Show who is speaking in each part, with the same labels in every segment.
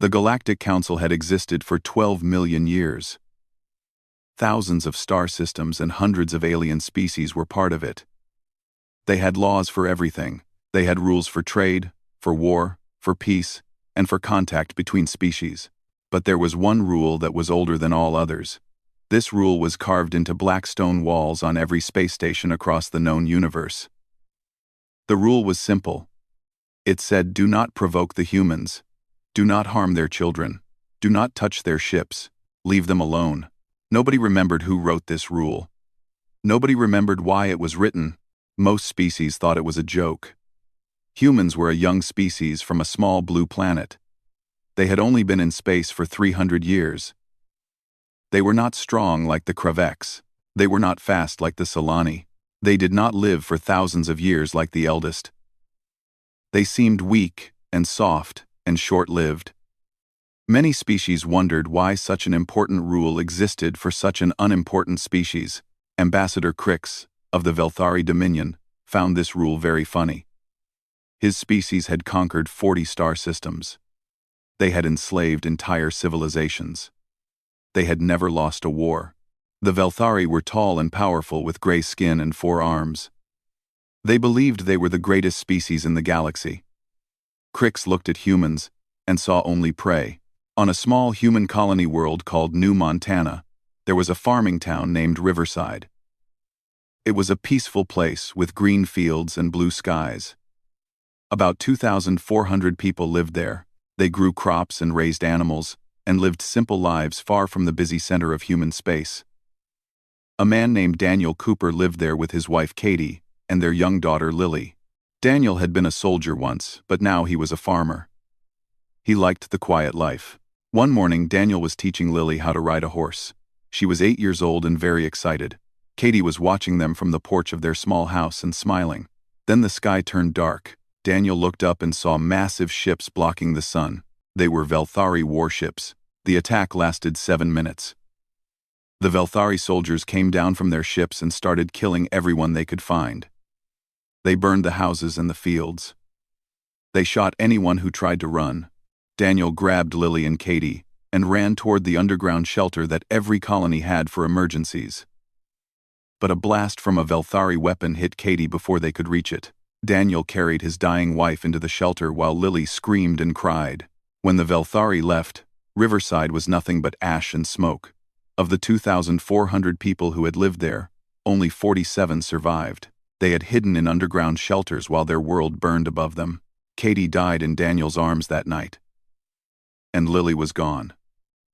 Speaker 1: The Galactic Council had existed for 12 million years. Thousands of star systems and hundreds of alien species were part of it. They had laws for everything. They had rules for trade, for war, for peace, and for contact between species. But there was one rule that was older than all others. This rule was carved into black stone walls on every space station across the known universe. The rule was simple. It said, do not provoke the humans. Do not harm their children. Do not touch their ships. Leave them alone. Nobody remembered who wrote this rule. Nobody remembered why it was written. Most species thought it was a joke. Humans were a young species from a small blue planet. They had only been in space for 300 years. They were not strong like the Kraveks. They were not fast like the Solani. They did not live for thousands of years like the eldest. They seemed weak and soft and short-lived. Many species wondered why such an important rule existed for such an unimportant species. Ambassador Crix, of the Velthari Dominion, found this rule very funny. His species had conquered 40 star systems. They had enslaved entire civilizations. They had never lost a war. The Velthari were tall and powerful with gray skin and 4 arms. They believed they were the greatest species in the galaxy. Crix looked at humans and saw only prey. On a small human colony world called New Montana, there was a farming town named Riverside. It was a peaceful place with green fields and blue skies. About 2,400 people lived there. They grew crops and raised animals, and lived simple lives far from the busy center of human space. A man named Daniel Cooper lived there with his wife Katie and their young daughter Lily. Daniel had been a soldier once, but now he was a farmer. He liked the quiet life. One morning, Daniel was teaching Lily how to ride a horse. She was 8 years old and very excited. Katie was watching them from the porch of their small house and smiling. Then the sky turned dark. Daniel looked up and saw massive ships blocking the sun. They were Velthari warships. The attack lasted 7 minutes. The Velthari soldiers came down from their ships and started killing everyone they could find. They burned the houses and the fields. They shot anyone who tried to run. Daniel grabbed Lily and Katie and ran toward the underground shelter that every colony had for emergencies. But a blast from a Velthari weapon hit Katie before they could reach it. Daniel carried his dying wife into the shelter while Lily screamed and cried. When the Velthari left, Riverside was nothing but ash and smoke. Of the 2,400 people who had lived there, only 47 survived. They had hidden in underground shelters while their world burned above them. Katie died in Daniel's arms that night. And Lily was gone.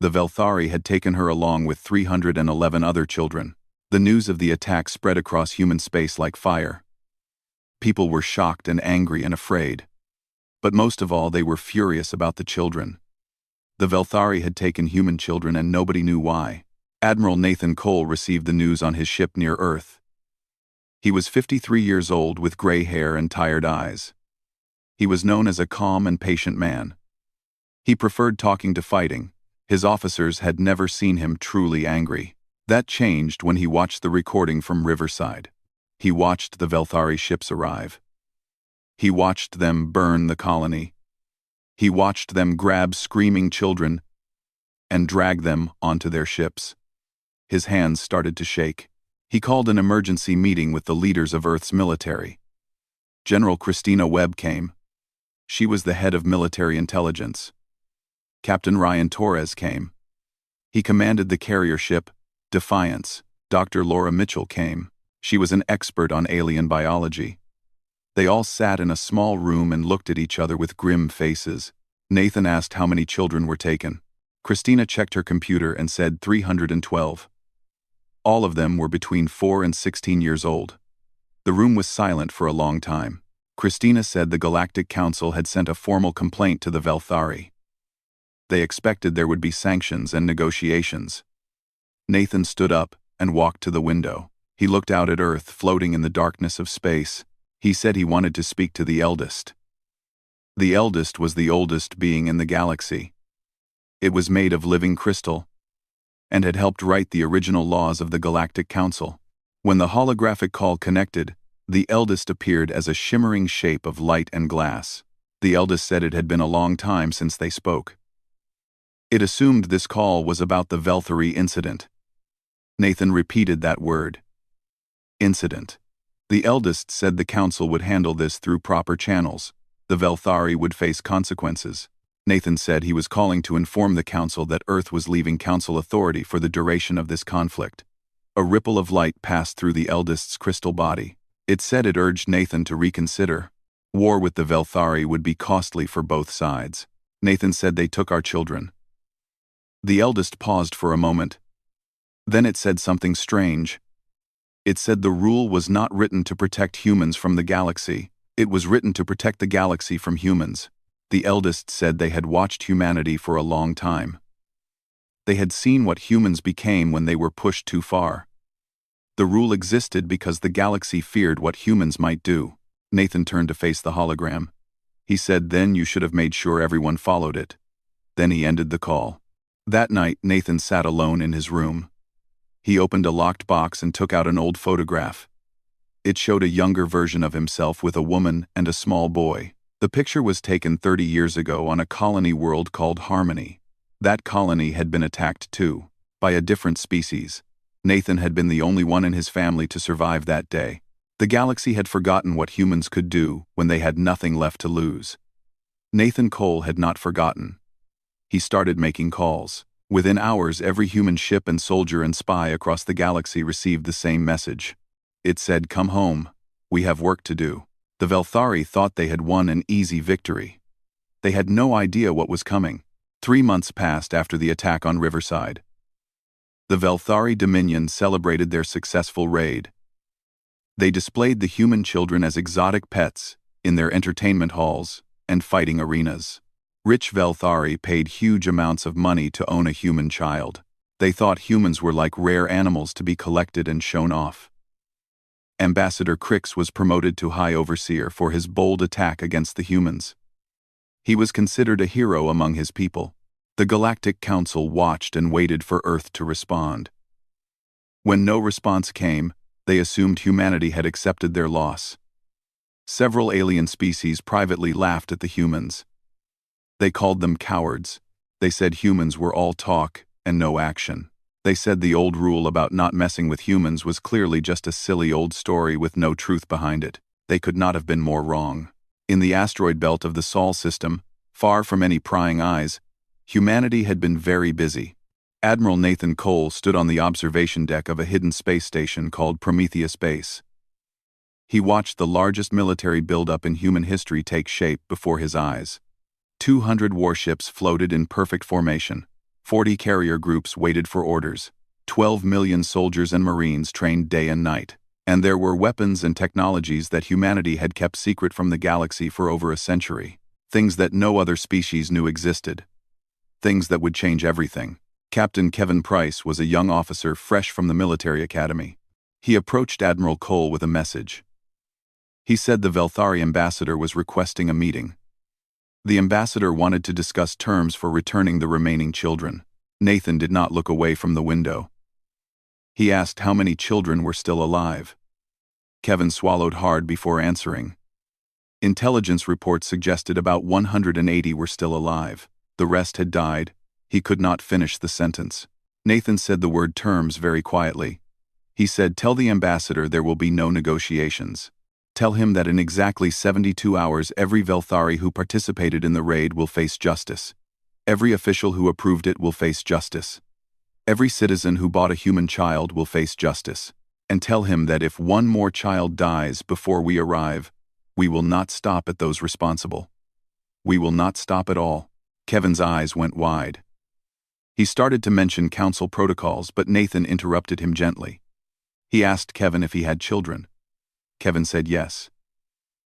Speaker 1: The Velthari had taken her along with 311 other children. The news of the attack spread across human space like fire. People were shocked and angry and afraid. But most of all, they were furious about the children. The Velthari had taken human children and nobody knew why. Admiral Nathan Cole received the news on his ship near Earth. He was 53 years old with gray hair and tired eyes. He was known as a calm and patient man. He preferred talking to fighting. His officers had never seen him truly angry. That changed when he watched the recording from Riverside. He watched the Velthari ships arrive. He watched them burn the colony. He watched them grab screaming children and drag them onto their ships. His hands started to shake. He called an emergency meeting with the leaders of Earth's military. General Christina Webb came. She was the head of military intelligence. Captain Ryan Torres came. He commanded the carrier ship Defiance. Dr. Laura Mitchell came. She was an expert on alien biology. They all sat in a small room and looked at each other with grim faces. Nathan asked how many children were taken. Christina checked her computer and said 312. All of them were between 4 and 16 years old. The room was silent for a long time. Christina said the Galactic Council had sent a formal complaint to the Velthari. They expected there would be sanctions and negotiations. Nathan stood up and walked to the window. He looked out at Earth floating in the darkness of space. He said he wanted to speak to the eldest. The eldest was the oldest being in the galaxy. It was made of living crystal and had helped write the original laws of the Galactic Council. When the holographic call connected, the eldest appeared as a shimmering shape of light and glass. The eldest said it had been a long time since they spoke. It assumed this call was about the Velthari incident. Nathan repeated that word. Incident. The eldest said the council would handle this through proper channels. The Velthari would face consequences. Nathan said he was calling to inform the council that Earth was leaving council authority for the duration of this conflict. A ripple of light passed through the eldest's crystal body. It said it urged Nathan to reconsider. War with the Velthari would be costly for both sides. Nathan said they took our children. The eldest paused for a moment. Then it said something strange. It said the rule was not written to protect humans from the galaxy. It was written to protect the galaxy from humans. The eldest said they had watched humanity for a long time. They had seen what humans became when they were pushed too far. The rule existed because the galaxy feared what humans might do. Nathan turned to face the hologram. He said, "Then you should have made sure everyone followed it." Then he ended the call. That night, Nathan sat alone in his room. He opened a locked box and took out an old photograph. It showed a younger version of himself with a woman and a small boy. The picture was taken 30 years ago on a colony world called Harmony. That colony had been attacked too, by a different species. Nathan had been the only one in his family to survive that day. The galaxy had forgotten what humans could do when they had nothing left to lose. Nathan Cole had not forgotten. He started making calls. Within hours, every human ship and soldier and spy across the galaxy received the same message. It said, "Come home. We have work to do." The Velthari thought they had won an easy victory. They had no idea what was coming. 3 months passed after the attack on Riverside. The Velthari Dominion celebrated their successful raid. They displayed the human children as exotic pets in their entertainment halls and fighting arenas. Rich Velthari paid huge amounts of money to own a human child. They thought humans were like rare animals to be collected and shown off. Ambassador Crix was promoted to High Overseer for his bold attack against the humans. He was considered a hero among his people. The Galactic Council watched and waited for Earth to respond. When no response came, they assumed humanity had accepted their loss. Several alien species privately laughed at the humans. They called them cowards. They said humans were all talk and no action. They said the old rule about not messing with humans was clearly just a silly old story with no truth behind it. They could not have been more wrong. In the asteroid belt of the Sol system, far from any prying eyes, humanity had been very busy. Admiral Nathan Cole stood on the observation deck of a hidden space station called Prometheus Base. He watched the largest military buildup in human history take shape before his eyes. 200 warships floated in perfect formation. 40 carrier groups waited for orders. 12 million soldiers and marines trained day and night. And there were weapons and technologies that humanity had kept secret from the galaxy for over a century. Things that no other species knew existed. Things that would change everything. Captain Kevin Price was a young officer fresh from the military academy. He approached Admiral Cole with a message. He said the Velthari ambassador was requesting a meeting. The ambassador wanted to discuss terms for returning the remaining children. Nathan did not look away from the window. He asked how many children were still alive. Kevin swallowed hard before answering. Intelligence reports suggested about 180 were still alive. The rest had died. He could not finish the sentence. Nathan said the word terms very quietly. He said, "Tell the ambassador there will be no negotiations. Tell him that in exactly 72 hours every Velthari who participated in the raid will face justice. Every official who approved it will face justice. Every citizen who bought a human child will face justice. And tell him that if one more child dies before we arrive, we will not stop at those responsible. We will not stop at all." Kevin's eyes went wide. He started to mention council protocols, but Nathan interrupted him gently. He asked Kevin if he had children. Kevin said yes.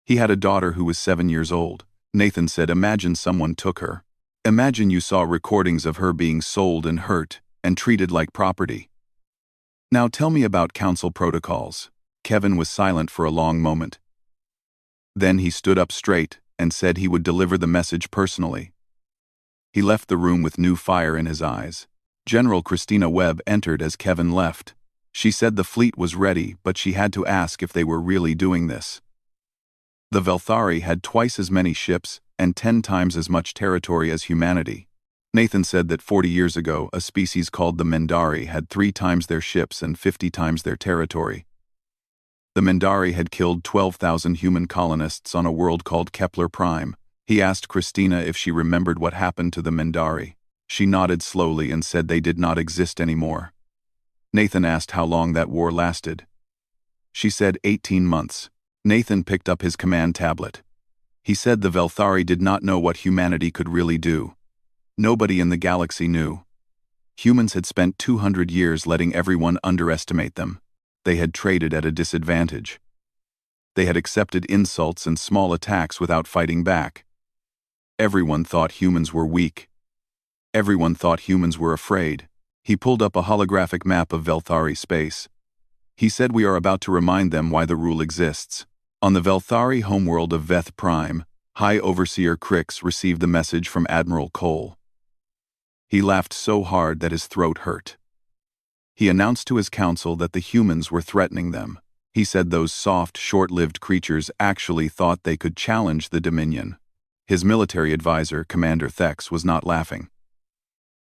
Speaker 1: He had a daughter who was 7 years old. Nathan said, "Imagine someone took her. Imagine you saw recordings of her being sold and hurt and treated like property. Now tell me about council protocols." Kevin was silent for a long moment. Then he stood up straight and said he would deliver the message personally. He left the room with new fire in his eyes. General Christina Webb entered as Kevin left. She said the fleet was ready, but she had to ask if they were really doing this. The Velthari had twice as many ships and 10 times as much territory as humanity. Nathan said that 40 years ago, a species called the Mendari had 3 times their ships and 50 times their territory. The Mendari had killed 12,000 human colonists on a world called Kepler Prime. He asked Christina if she remembered what happened to the Mendari. She nodded slowly and said they did not exist anymore. Nathan asked how long that war lasted. She said 18 months. Nathan picked up his command tablet. He said the Velthari did not know what humanity could really do. Nobody in the galaxy knew. Humans had spent 200 years letting everyone underestimate them. They had traded at a disadvantage. They had accepted insults and small attacks without fighting back. Everyone thought humans were weak. Everyone thought humans were afraid. He pulled up a holographic map of Velthari space. He said we are about to remind them why the rule exists. On the Velthari homeworld of Veth Prime, High Overseer Crix received the message from Admiral Cole. He laughed so hard that his throat hurt. He announced to his council that the humans were threatening them. He said those soft, short-lived creatures actually thought they could challenge the Dominion. His military advisor, Commander Thex, was not laughing.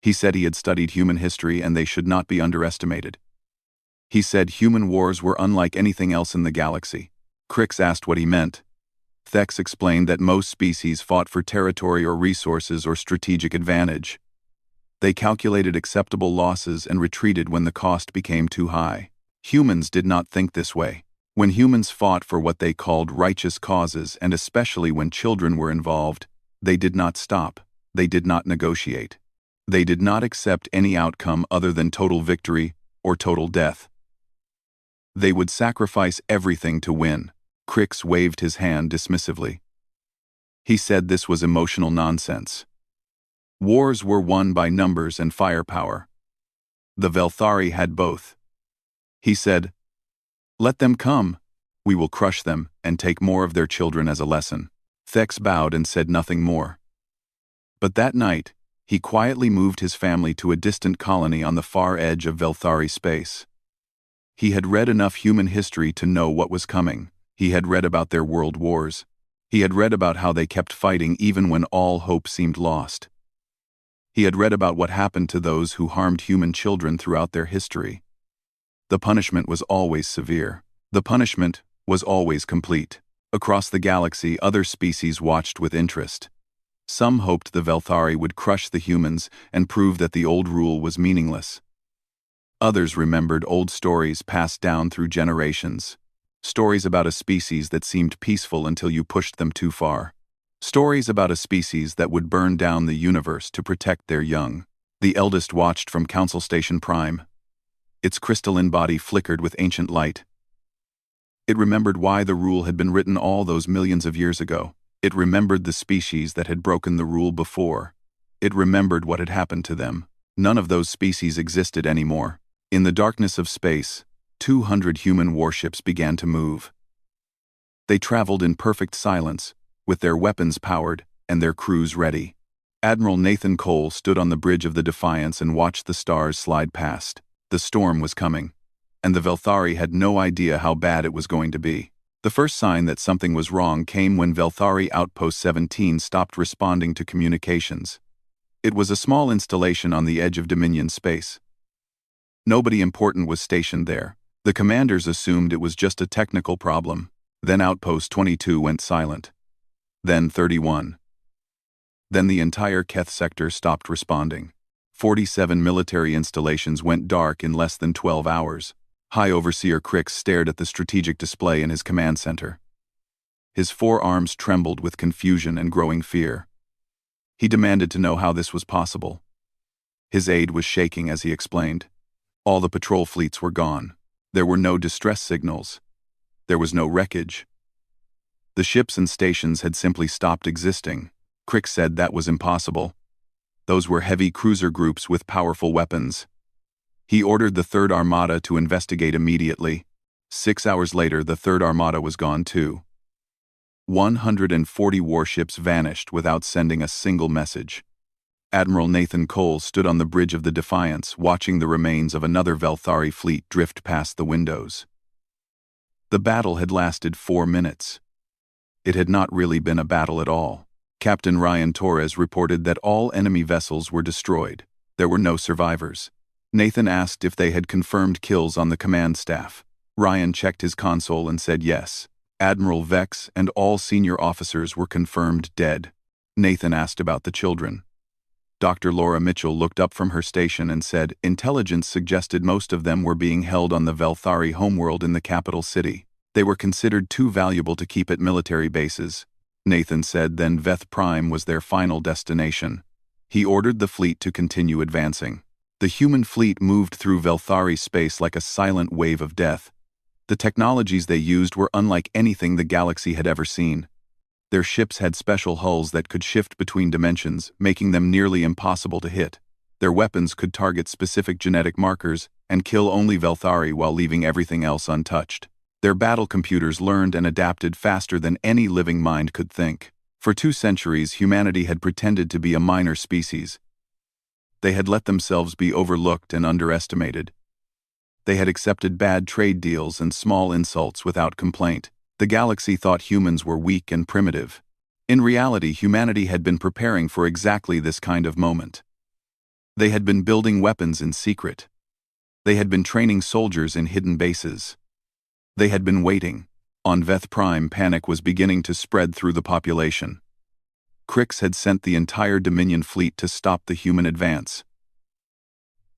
Speaker 1: He said he had studied human history and they should not be underestimated. He said human wars were unlike anything else in the galaxy. Crix asked what he meant. Thex explained that most species fought for territory or resources or strategic advantage. They calculated acceptable losses and retreated when the cost became too high. Humans did not think this way. When humans fought for what they called righteous causes, and especially when children were involved, they did not stop. They did not negotiate. They did not accept any outcome other than total victory or total death. They would sacrifice everything to win. Crix waved his hand dismissively. He said this was emotional nonsense. Wars were won by numbers and firepower. The Velthari had both. He said, "Let them come. We will crush them and take more of their children as a lesson." Thex bowed and said nothing more. But that night, he quietly moved his family to a distant colony on the far edge of Velthari space. He had read enough human history to know what was coming. He had read about their world wars. He had read about how they kept fighting even when all hope seemed lost. He had read about what happened to those who harmed human children throughout their history. The punishment was always severe. The punishment was always complete. Across the galaxy, other species watched with interest. Some hoped the Velthari would crush the humans and prove that the old rule was meaningless. Others remembered old stories passed down through generations. Stories about a species that seemed peaceful until you pushed them too far. Stories about a species that would burn down the universe to protect their young. The eldest watched from Council Station Prime. Its crystalline body flickered with ancient light. It remembered why the rule had been written all those millions of years ago. It remembered the species that had broken the rule before. It remembered what had happened to them. None of those species existed anymore. In the darkness of space, 200 human warships began to move. They traveled in perfect silence, with their weapons powered and their crews ready. Admiral Nathan Cole stood on the bridge of the Defiance and watched the stars slide past. The storm was coming, and the Velthari had no idea how bad it was going to be. The first sign that something was wrong came when Velthari Outpost 17 stopped responding to communications. It was a small installation on the edge of Dominion space. Nobody important was stationed there. The commanders assumed it was just a technical problem. Then Outpost 22 went silent. Then 31. Then the entire Keth sector stopped responding. 47 military installations went dark in less than 12 hours. High Overseer Crix stared at the strategic display in his command center. His forearms trembled with confusion and growing fear. He demanded to know how this was possible. His aide was shaking as he explained. All the patrol fleets were gone. There were no distress signals. There was no wreckage. The ships and stations had simply stopped existing. Crix said that was impossible. Those were heavy cruiser groups with powerful weapons. He ordered the Third Armada to investigate immediately. 6 hours later, the Third Armada was gone too. 140 warships vanished without sending a single message. Admiral Nathan Cole stood on the bridge of the Defiance, watching the remains of another Velthari fleet drift past the windows. The battle had lasted 4 minutes. It had not really been a battle at all. Captain Ryan Torres reported that all enemy vessels were destroyed. There were no survivors. Nathan asked if they had confirmed kills on the command staff. Ryan checked his console and said yes. Admiral Vex and all senior officers were confirmed dead. Nathan asked about the children. Dr. Laura Mitchell looked up from her station and said intelligence suggested most of them were being held on the Velthari homeworld in the capital city. They were considered too valuable to keep at military bases. Nathan said then Veth Prime was their final destination. He ordered the fleet to continue advancing. The human fleet moved through Velthari space like a silent wave of death. The technologies they used were unlike anything the galaxy had ever seen. Their ships had special hulls that could shift between dimensions, making them nearly impossible to hit. Their weapons could target specific genetic markers and kill only Velthari while leaving everything else untouched. Their battle computers learned and adapted faster than any living mind could think. For 2 centuries, humanity had pretended to be a minor species. They had let themselves be overlooked and underestimated. They had accepted bad trade deals and small insults without complaint. The galaxy thought humans were weak and primitive. In reality, humanity had been preparing for exactly this kind of moment. They had been building weapons in secret. They had been training soldiers in hidden bases. They had been waiting. On Veth Prime, panic was beginning to spread through the population. Crix had sent the entire Dominion fleet to stop the human advance.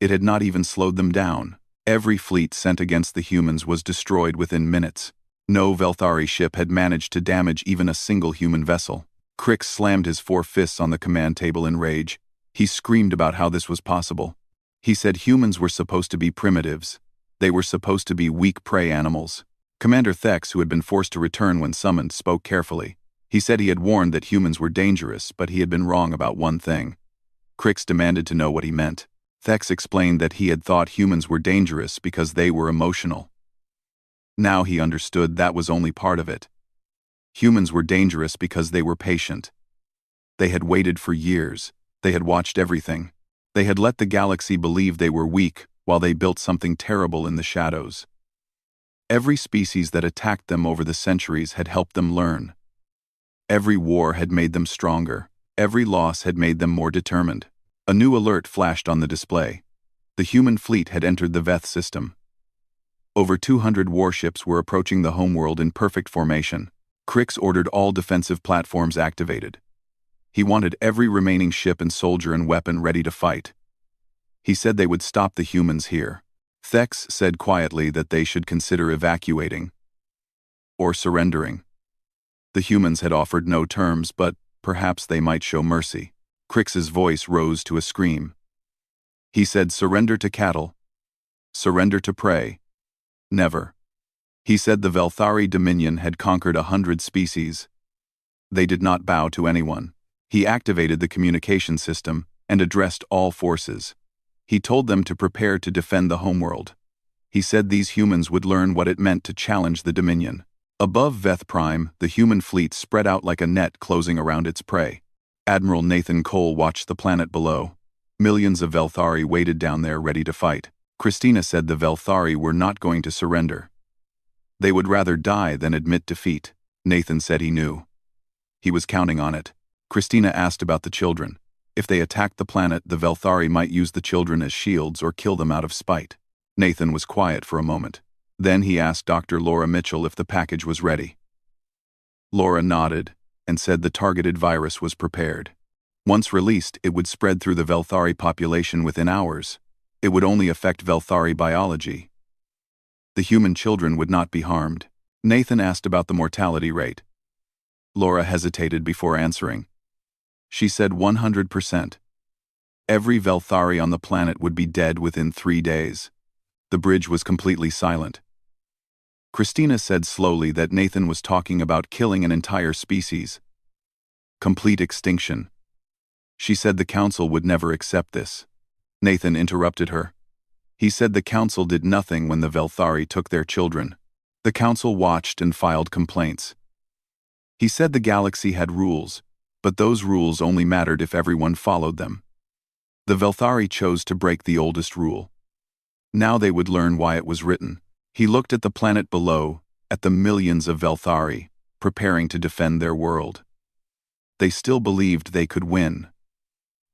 Speaker 1: It had not even slowed them down. Every fleet sent against the humans was destroyed within minutes. No Velthari ship had managed to damage even a single human vessel. Crix slammed his 4 fists on the command table in rage. He screamed about how this was possible. He said humans were supposed to be primitives. They were supposed to be weak prey animals. Commander Thex, who had been forced to return when summoned, spoke carefully. He said he had warned that humans were dangerous, but he had been wrong about one thing. Crix demanded to know what he meant. Thex explained that he had thought humans were dangerous because they were emotional. Now he understood that was only part of it. Humans were dangerous because they were patient. They had waited for years. They had watched everything. They had let the galaxy believe they were weak while they built something terrible in the shadows. Every species that attacked them over the centuries had helped them learn. Every war had made them stronger. Every loss had made them more determined. A new alert flashed on the display. The human fleet had entered the Veth system. Over 200 warships were approaching the homeworld in perfect formation. Crix ordered all defensive platforms activated. He wanted every remaining ship and soldier and weapon ready to fight. He said they would stop the humans here. Thex said quietly that they should consider evacuating or surrendering. The humans had offered no terms, but perhaps they might show mercy. Crix's voice rose to a scream. He said, "Surrender to cattle. Surrender to prey. Never." He said the Velthari Dominion had conquered 100 species. They did not bow to anyone. He activated the communication system and addressed all forces. He told them to prepare to defend the homeworld. He said these humans would learn what it meant to challenge the Dominion. Above Veth Prime, the human fleet spread out like a net closing around its prey. Admiral Nathan Cole watched the planet below. Millions of Velthari waited down there ready to fight. Christina said the Velthari were not going to surrender. They would rather die than admit defeat. Nathan said he knew. He was counting on it. Christina asked about the children. If they attacked the planet, the Velthari might use the children as shields or kill them out of spite. Nathan was quiet for a moment. Then he asked Dr. Laura Mitchell if the package was ready. Laura nodded and said the targeted virus was prepared. Once released, it would spread through the Velthari population within hours. It would only affect Velthari biology. The human children would not be harmed. Nathan asked about the mortality rate. Laura hesitated before answering. She said 100%. Every Velthari on the planet would be dead within 3 days. The bridge was completely silent. Christina said slowly that Nathan was talking about killing an entire species. Complete extinction. She said the council would never accept this. Nathan interrupted her. He said the council did nothing when the Velthari took their children. The council watched and filed complaints. He said the galaxy had rules, but those rules only mattered if everyone followed them. The Velthari chose to break the oldest rule. Now they would learn why it was written. He looked at the planet below, at the millions of Velthari, preparing to defend their world. They still believed they could win.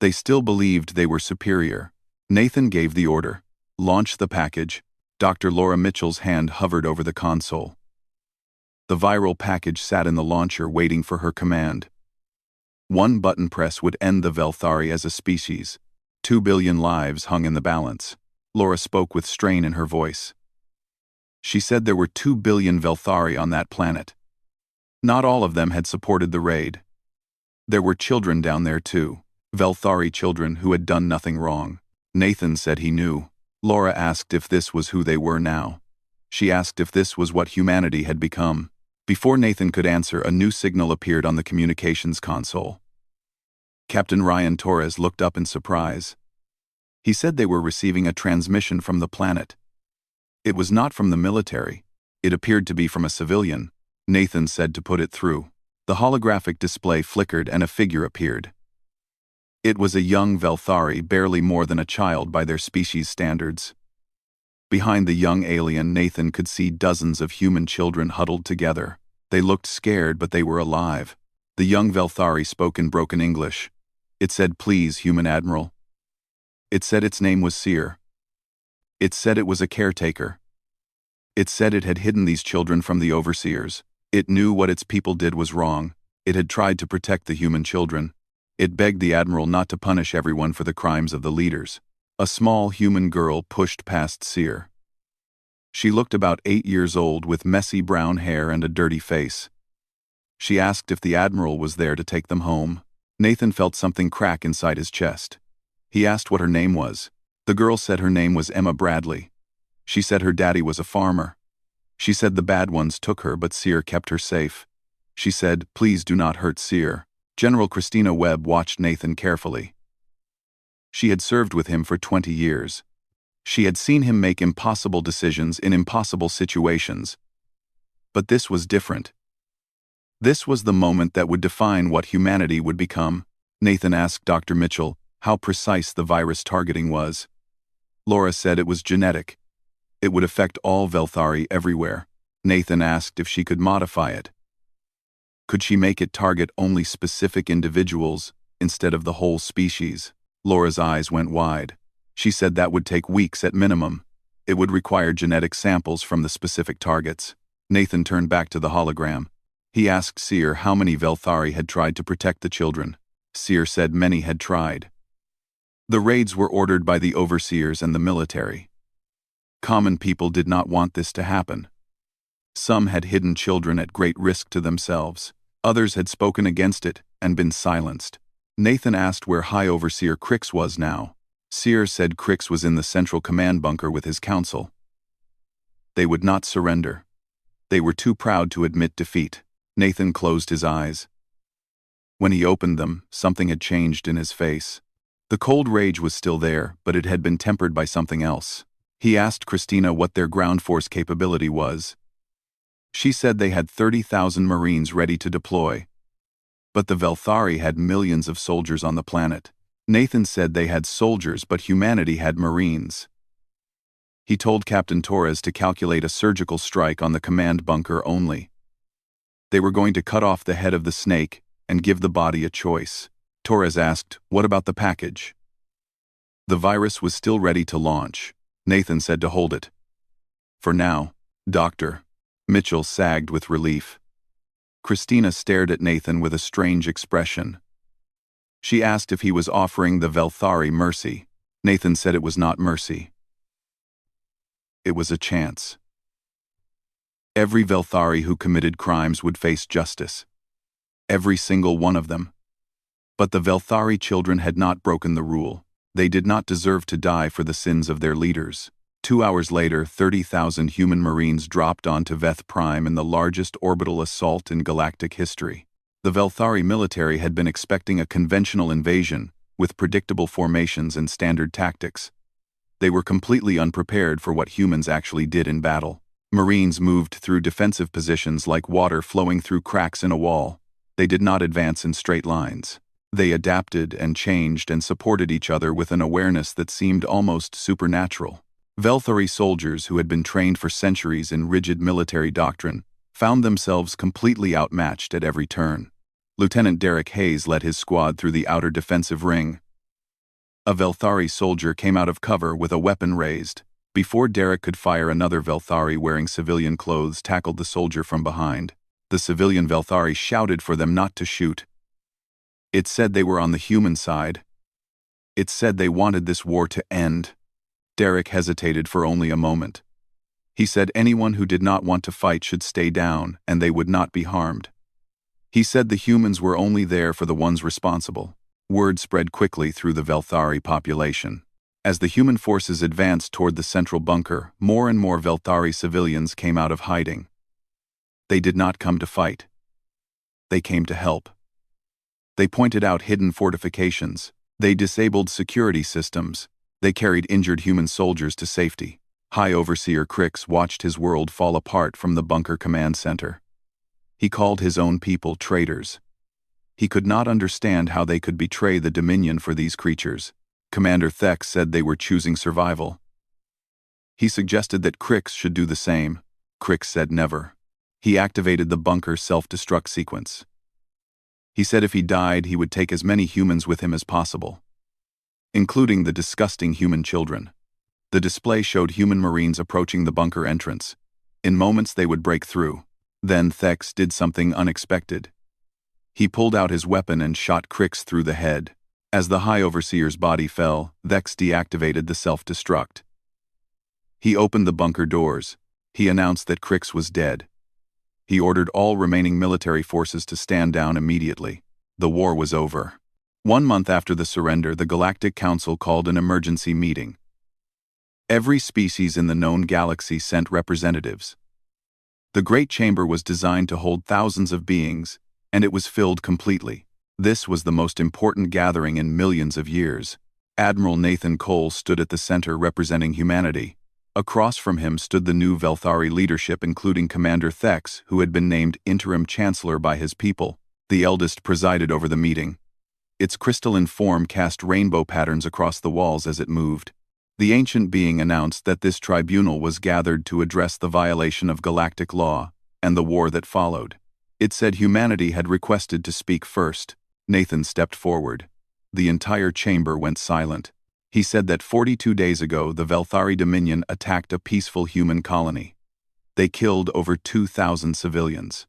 Speaker 1: They still believed they were superior. Nathan gave the order. Launch the package. Dr. Laura Mitchell's hand hovered over the console. The viral package sat in the launcher waiting for her command. One button press would end the Velthari as a species. 2 billion lives hung in the balance. Laura spoke with strain in her voice. She said there were 2 billion Velthari on that planet. Not all of them had supported the raid. There were children down there too. Velthari children who had done nothing wrong. Nathan said he knew. Laura asked if this was who they were now. She asked if this was what humanity had become. Before Nathan could answer, a new signal appeared on the communications console. Captain Ryan Torres looked up in surprise. He said they were receiving a transmission from the planet. It was not from the military. It appeared to be from a civilian. Nathan said to put it through. The holographic display flickered and a figure appeared. It was a young Velthari, barely more than a child by their species standards. Behind the young alien, Nathan could see dozens of human children huddled together. They looked scared, but they were alive. The young Velthari spoke in broken English. It said, "Please, human admiral." It said its name was Seer. It said it was a caretaker. It said it had hidden these children from the overseers. It knew what its people did was wrong. It had tried to protect the human children. It begged the admiral not to punish everyone for the crimes of the leaders. A small human girl pushed past Seer. She looked about 8 years old with messy brown hair and a dirty face. She asked if the admiral was there to take them home. Nathan felt something crack inside his chest. He asked what her name was. The girl said her name was Emma Bradley. She said her daddy was a farmer. She said the bad ones took her, but Seer kept her safe. She said, "Please do not hurt Seer." General Christina Webb watched Nathan carefully. She had served with him for 20 years. She had seen him make impossible decisions in impossible situations. But this was different. This was the moment that would define what humanity would become. Nathan asked Dr. Mitchell how precise the virus targeting was. Laura said it was genetic. It would affect all Velthari everywhere. Nathan asked if she could modify it. Could she make it target only specific individuals instead of the whole species? Laura's eyes went wide. She said that would take weeks at minimum. It would require genetic samples from the specific targets. Nathan turned back to the hologram. He asked Seer how many Velthari had tried to protect the children. Seer said many had tried. The raids were ordered by the overseers and the military. Common people did not want this to happen. Some had hidden children at great risk to themselves. Others had spoken against it and been silenced. Nathan asked where High Overseer Crix was now. Seer said Crix was in the central command bunker with his council. They would not surrender. They were too proud to admit defeat. Nathan closed his eyes. When he opened them, something had changed in his face. The cold rage was still there, but it had been tempered by something else. He asked Christina what their ground force capability was. She said they had 30,000 Marines ready to deploy. But the Velthari had millions of soldiers on the planet. Nathan said they had soldiers, but humanity had Marines. He told Captain Torres to calculate a surgical strike on the command bunker only. They were going to cut off the head of the snake and give the body a choice. Torres asked, "What about the package?" The virus was still ready to launch. Nathan said to hold it. "For now, Doctor." Mitchell sagged with relief. Christina stared at Nathan with a strange expression. She asked if he was offering the Velthari mercy. Nathan said it was not mercy. It was a chance. Every Velthari who committed crimes would face justice. Every single one of them. But the Velthari children had not broken the rule. They did not deserve to die for the sins of their leaders. 2 hours later, 30,000 human Marines dropped onto Veth Prime in the largest orbital assault in galactic history. The Velthari military had been expecting a conventional invasion, with predictable formations and standard tactics. They were completely unprepared for what humans actually did in battle. Marines moved through defensive positions like water flowing through cracks in a wall. They did not advance in straight lines. They adapted and changed and supported each other with an awareness that seemed almost supernatural. Velthari soldiers who had been trained for centuries in rigid military doctrine found themselves completely outmatched at every turn. Lieutenant Derek Hayes led his squad through the outer defensive ring. A Velthari soldier came out of cover with a weapon raised. Before Derek could fire, another Velthari wearing civilian clothes tackled the soldier from behind. The civilian Velthari shouted for them not to shoot. It said they were on the human side. It said they wanted this war to end. Derek hesitated for only a moment. He said anyone who did not want to fight should stay down, and they would not be harmed. He said the humans were only there for the ones responsible. Word spread quickly through the Velthari population. As the human forces advanced toward the central bunker, more and more Velthari civilians came out of hiding. They did not come to fight. They came to help. They pointed out hidden fortifications. They disabled security systems. They carried injured human soldiers to safety. High Overseer Crix watched his world fall apart from the bunker command center. He called his own people traitors. He could not understand how they could betray the Dominion for these creatures. Commander Thex said they were choosing survival. He suggested that Crix should do the same. Crix said never. He activated the bunker self-destruct sequence. He said if he died, he would take as many humans with him as possible, including the disgusting human children. The display showed human Marines approaching the bunker entrance. In moments they would break through. Then Thex did something unexpected. He pulled out his weapon and shot Crix through the head. As the High Overseer's body fell, Thex deactivated the self-destruct. He opened the bunker doors. He announced that Crix was dead. He ordered all remaining military forces to stand down immediately. The war was over. 1 month after the surrender, the Galactic Council called an emergency meeting. Every species in the known galaxy sent representatives. The Great Chamber was designed to hold thousands of beings, and it was filled completely. This was the most important gathering in millions of years. Admiral Nathan Cole stood at the center representing humanity. Across from him stood the new Velthari leadership, including Commander Thex, who had been named interim chancellor by his people. The eldest presided over the meeting. Its crystalline form cast rainbow patterns across the walls as it moved. The ancient being announced that this tribunal was gathered to address the violation of galactic law and the war that followed. It said humanity had requested to speak first. Nathan stepped forward. The entire chamber went silent. He said that 42 days ago the Velthari Dominion attacked a peaceful human colony. They killed over 2,000 civilians.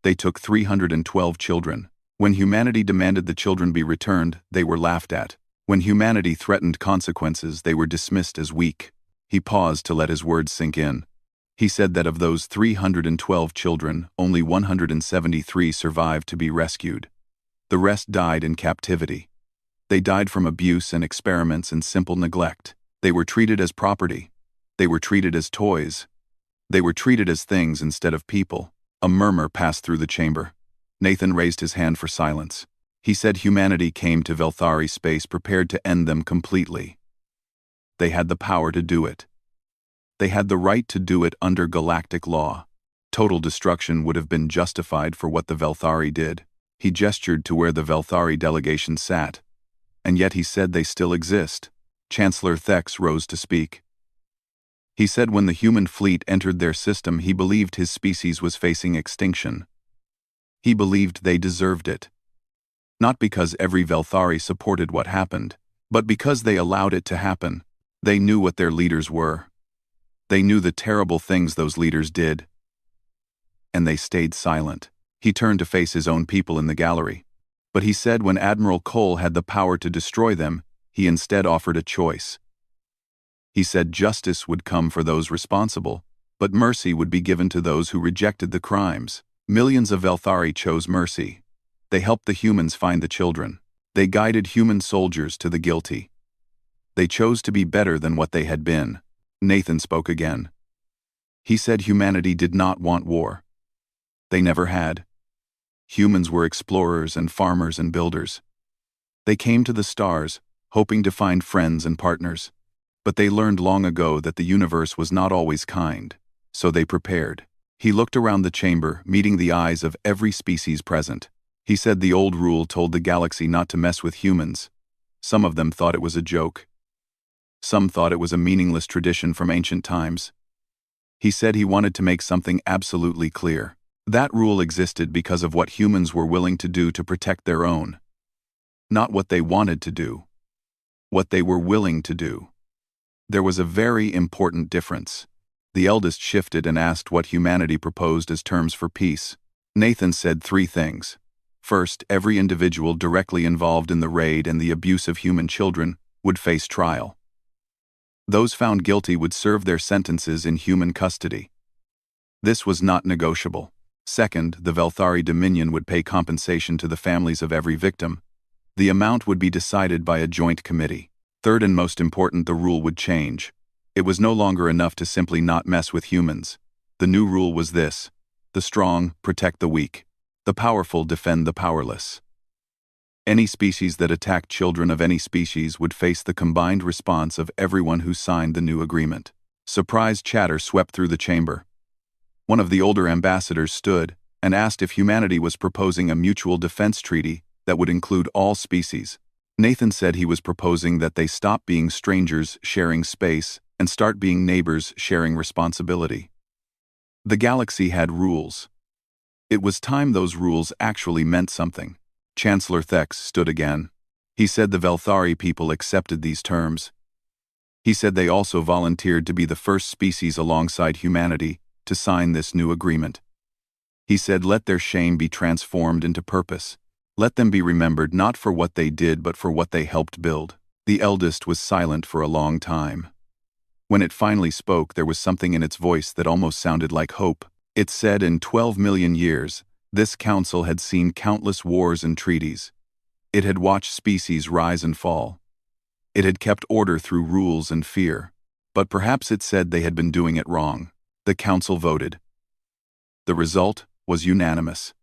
Speaker 1: They took 312 children. When humanity demanded the children be returned, they were laughed at. When humanity threatened consequences, they were dismissed as weak. He paused to let his words sink in. He said that of those 312 children, only 173 survived to be rescued. The rest died in captivity. They died from abuse and experiments and simple neglect. They were treated as property. They were treated as toys. They were treated as things instead of people. A murmur passed through the chamber. Nathan raised his hand for silence. He said humanity came to Velthari space prepared to end them completely. They had the power to do it. They had the right to do it under galactic law. Total destruction would have been justified for what the Velthari did. He gestured to where the Velthari delegation sat. And yet he said they still exist. Chancellor Thex rose to speak. He said when the human fleet entered their system, he believed his species was facing extinction. He believed they deserved it. Not because every Velthari supported what happened, but because they allowed it to happen. They knew what their leaders were. They knew the terrible things those leaders did. And they stayed silent. He turned to face his own people in the gallery. But he said when Admiral Cole had the power to destroy them, he instead offered a choice. He said justice would come for those responsible, but mercy would be given to those who rejected the crimes. Millions of Velthari chose mercy. They helped the humans find the children. They guided human soldiers to the guilty. They chose to be better than what they had been. Nathan spoke again. He said humanity did not want war. They never had. Humans were explorers and farmers and builders. They came to the stars, hoping to find friends and partners. But they learned long ago that the universe was not always kind, so they prepared. He looked around the chamber, meeting the eyes of every species present. He said the old rule told the galaxy not to mess with humans. Some of them thought it was a joke. Some thought it was a meaningless tradition from ancient times. He said he wanted to make something absolutely clear. That rule existed because of what humans were willing to do to protect their own. Not what they wanted to do. What they were willing to do. There was a very important difference. The eldest shifted and asked what humanity proposed as terms for peace. Nathan said 3 things. First, every individual directly involved in the raid and the abuse of human children would face trial. Those found guilty would serve their sentences in human custody. This was not negotiable. Second, the Velthari Dominion would pay compensation to the families of every victim. The amount would be decided by a joint committee. Third and most important, the rule would change. It was no longer enough to simply not mess with humans. The new rule was this: the strong protect the weak. The powerful defend the powerless. Any species that attacked children of any species would face the combined response of everyone who signed the new agreement. Surprised chatter swept through the chamber. One of the older ambassadors stood and asked if humanity was proposing a mutual defense treaty that would include all species. Nathan said he was proposing that they stop being strangers sharing space and start being neighbors sharing responsibility. The galaxy had rules. It was time those rules actually meant something. Chancellor Thex stood again. He said the Velthari people accepted these terms. He said they also volunteered to be the first species alongside humanity to sign this new agreement. He said let their shame be transformed into purpose. Let them be remembered not for what they did but for what they helped build. The eldest was silent for a long time. When it finally spoke, there was something in its voice that almost sounded like hope. It said in 12 million years, this council had seen countless wars and treaties. It had watched species rise and fall. It had kept order through rules and fear. But perhaps it said they had been doing it wrong. The council voted. The result was unanimous.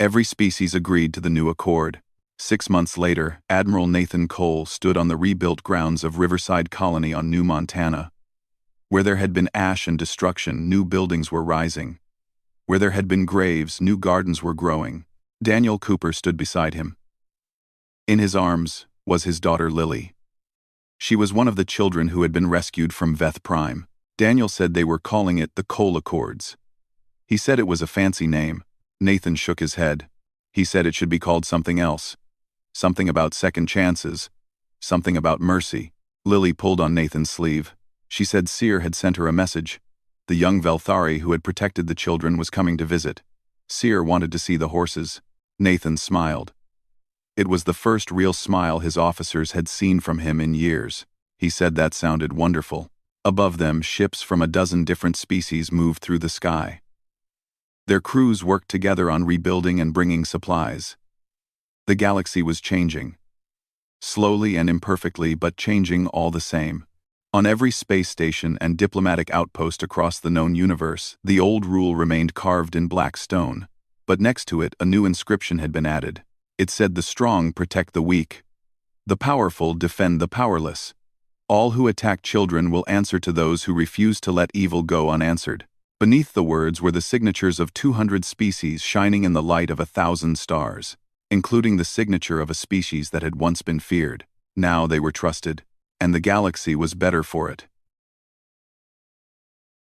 Speaker 1: Every species agreed to the new accord. 6 months later, Admiral Nathan Cole stood on the rebuilt grounds of Riverside Colony on New Montana. Where there had been ash and destruction, new buildings were rising. Where there had been graves, new gardens were growing. Daniel Cooper stood beside him. In his arms was his daughter Lily. She was one of the children who had been rescued from Veth Prime. Daniel said they were calling it the Cole Accords. He said it was a fancy name. Nathan shook his head. He said it should be called something else. Something about second chances. Something about mercy. Lily pulled on Nathan's sleeve. She said Seer had sent her a message. The young Velthari who had protected the children was coming to visit. Seer wanted to see the horses. Nathan smiled. It was the first real smile his officers had seen from him in years. He said that sounded wonderful. Above them, ships from a dozen different species moved through the sky. Their crews worked together on rebuilding and bringing supplies. The galaxy was changing. Slowly and imperfectly, but changing all the same. On every space station and diplomatic outpost across the known universe, the old rule remained carved in black stone. But next to it, a new inscription had been added. It said, "The strong protect the weak. The powerful defend the powerless. All who attack children will answer to those who refuse to let evil go unanswered." Beneath the words were the signatures of 200 species shining in the light of 1,000 stars, including the signature of a species that had once been feared. Now they were trusted, and the galaxy was better for it.